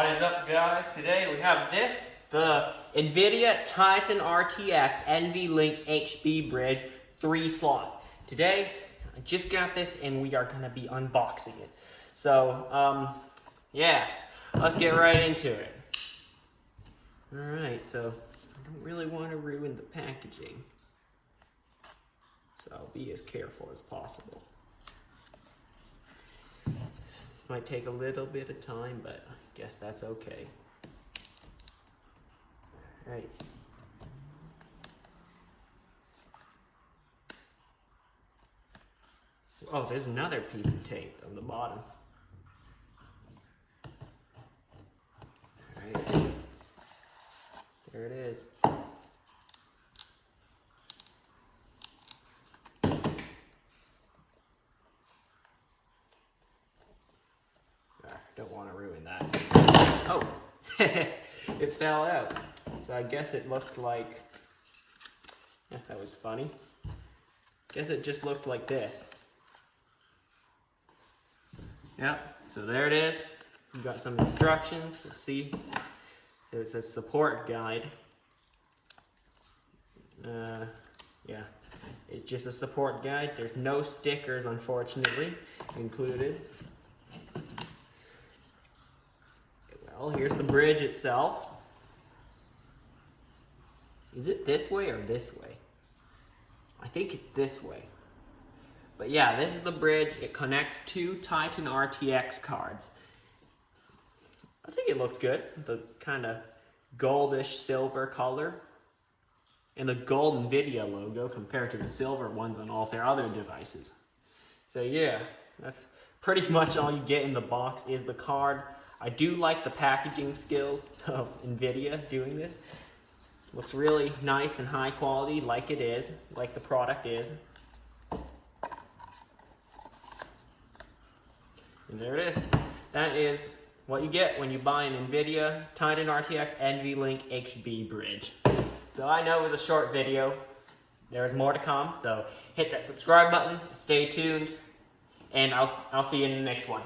What is up, guys? Today we have the Nvidia Titan RTX NVLink HB bridge 3-slot. Today, I just got this and we are gonna be unboxing it. So, yeah, let's get right into it. Alright, so I don't really want to ruin the packaging. So I'll be as careful as possible. This might take a little bit of time, but I guess that's okay. All right. Oh, there's another piece of tape on the bottom. All right. There it is. Don't want to ruin that. Oh, it fell out. So I guess it looked like, that was funny. Guess it just looked like this. Yep, so there it is. You got some instructions, let's see. So it says support guide. Yeah, it's just a support guide. There's no stickers, unfortunately, included. Well, here's the bridge itself. Is it this way or this way? I think it's this way. But yeah, this is the bridge. It connects two Titan RTX cards. I think it looks good. The kind of goldish silver color. And the gold Nvidia logo compared to the silver ones on all their other devices. So yeah, that's pretty much all you get in the box is the card. I do like the packaging skills of Nvidia doing this. Looks really nice and high quality, like it is, like the product is. And there it is. That is what you get when you buy an Nvidia Titan RTX NVLink HB bridge. So I know it was a short video. There's more to come, so hit that subscribe button, stay tuned, and I'll see you in the next one.